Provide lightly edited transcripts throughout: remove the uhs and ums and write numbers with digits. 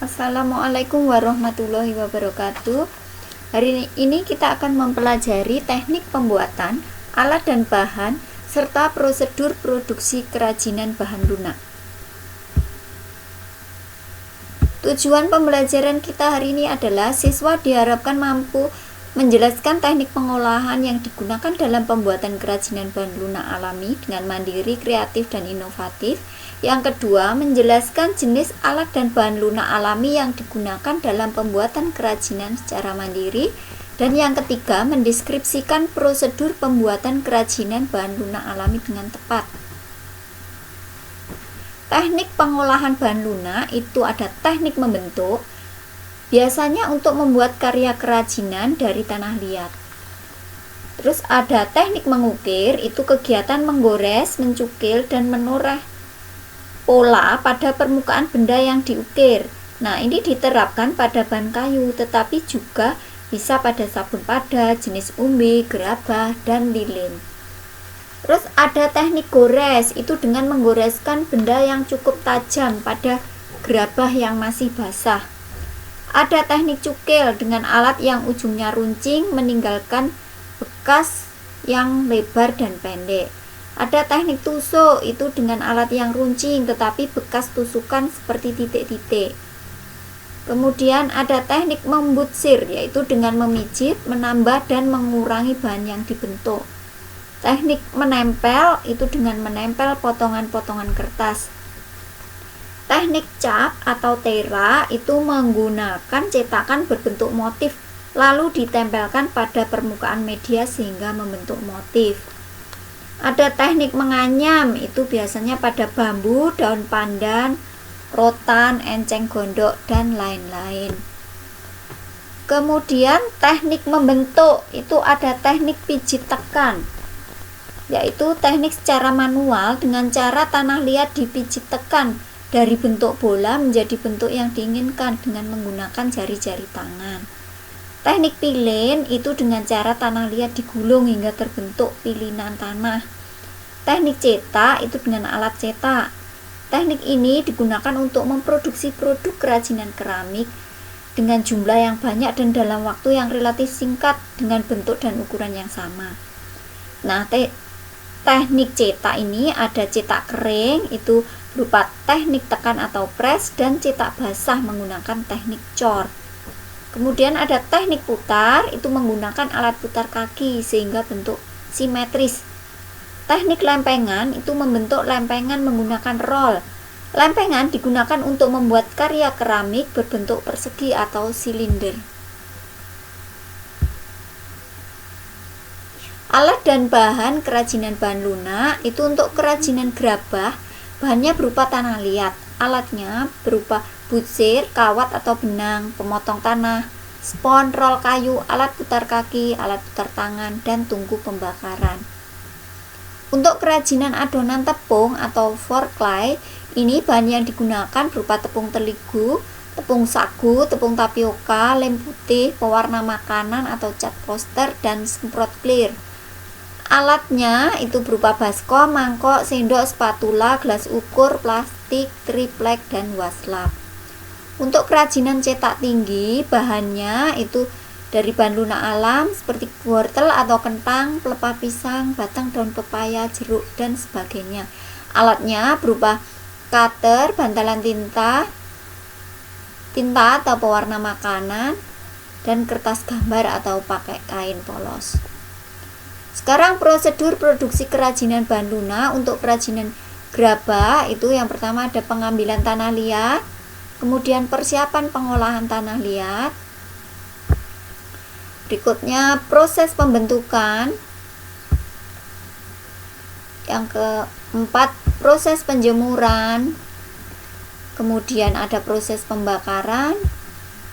Assalamualaikum warahmatullahi wabarakatuh. Hari ini kita akan mempelajari teknik pembuatan, alat dan bahan, serta prosedur produksi kerajinan bahan lunak. Tujuan pembelajaran kita hari ini adalah siswa diharapkan mampu menjelaskan teknik pengolahan yang digunakan dalam pembuatan kerajinan bahan lunak alami dengan mandiri, kreatif, dan inovatif. Yang kedua, menjelaskan jenis alat dan bahan lunak alami yang digunakan dalam pembuatan kerajinan secara mandiri. Dan yang ketiga, mendeskripsikan prosedur pembuatan kerajinan bahan lunak alami dengan tepat. Teknik pengolahan bahan lunak itu ada teknik membentuk, biasanya untuk membuat karya kerajinan dari tanah liat. Terus ada teknik mengukir, itu kegiatan menggores, mencukil, dan menoreh pola pada permukaan benda yang diukir. Nah, ini diterapkan pada bahan kayu, tetapi juga bisa pada sabun padat, jenis umbi, gerabah, dan lilin. Terus ada teknik gores, itu dengan menggoreskan benda yang cukup tajam pada gerabah yang masih basah. Ada teknik cukil dengan alat yang ujungnya runcing, meninggalkan bekas yang lebar dan pendek. Ada teknik tusuk, itu dengan alat yang runcing tetapi bekas tusukan seperti titik-titik. Kemudian ada teknik membutsir, yaitu dengan memijit, menambah, dan mengurangi bahan yang dibentuk. Teknik menempel, itu dengan menempel potongan-potongan kertas. Teknik cap atau tera itu menggunakan cetakan berbentuk motif lalu ditempelkan pada permukaan media sehingga membentuk motif. Ada teknik menganyam, itu biasanya pada bambu, daun pandan, rotan, enceng gondok, dan lain-lain. Kemudian teknik membentuk, itu ada teknik pijit tekan, yaitu teknik secara manual dengan cara tanah liat dipijit tekan dari bentuk bola menjadi bentuk yang diinginkan dengan menggunakan jari-jari tangan. Teknik pilin itu dengan cara tanah liat digulung hingga terbentuk pilinan tanah. Teknik cetak itu dengan alat cetak. Teknik ini digunakan untuk memproduksi produk kerajinan keramik dengan jumlah yang banyak dan dalam waktu yang relatif singkat dengan bentuk dan ukuran yang sama. Nah, teknik cetak ini ada cetak kering, itu berupa teknik tekan atau press, dan cetak basah menggunakan teknik cor. Kemudian ada teknik putar, itu menggunakan alat putar kaki sehingga bentuk simetris. Teknik lempengan itu membentuk lempengan menggunakan roll. Lempengan digunakan untuk membuat karya keramik berbentuk persegi atau silinder. Alat dan bahan kerajinan bahan lunak itu untuk kerajinan gerabah, bahannya berupa tanah liat. Alatnya berupa butsir, kawat atau benang, pemotong tanah, spon, rol kayu, alat putar kaki, alat putar tangan, dan tungku pembakaran. Untuk kerajinan adonan tepung atau forklay, ini bahan yang digunakan berupa tepung terigu, tepung sagu, tepung tapioka, lem putih, pewarna makanan atau cat poster, dan semprot clear. Alatnya itu berupa baskom, mangkok, sendok, spatula, gelas ukur, plastik, triplek, dan waslap. Untuk kerajinan cetak tinggi, bahannya itu dari bahan lunak alam seperti wortel atau kentang, pelepah pisang, batang daun pepaya, jeruk, dan sebagainya. Alatnya berupa cutter, bantalan tinta atau pewarna makanan, dan kertas gambar atau pakai kain polos. Sekarang prosedur produksi kerajinan bahan lunak. Untuk kerajinan gerabah itu yang pertama ada pengambilan tanah liat, kemudian persiapan pengolahan tanah liat. Berikutnya proses pembentukan. Yang keempat proses penjemuran. Kemudian ada proses pembakaran,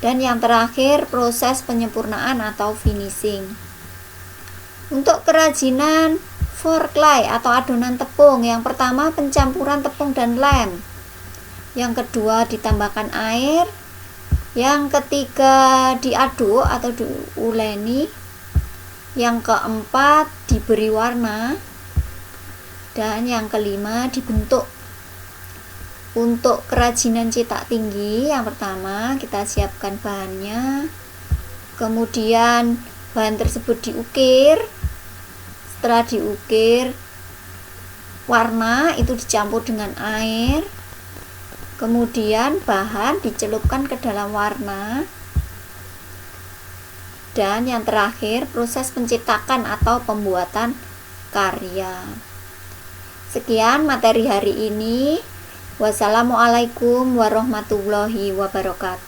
dan yang terakhir proses penyempurnaan atau finishing. Untuk kerajinan forklay atau adonan tepung, yang pertama pencampuran tepung dan lem, yang kedua ditambahkan air, yang ketiga diaduk atau diuleni, yang keempat diberi warna, dan yang kelima dibentuk. Untuk kerajinan cetak tinggi, yang pertama kita siapkan bahannya, kemudian bahan tersebut diukir. Setelah diukir, warna itu dicampur dengan air, kemudian bahan dicelupkan ke dalam warna, dan yang terakhir proses pencetakan atau pembuatan karya. Sekian materi hari ini. Wassalamualaikum warahmatullahi wabarakatuh.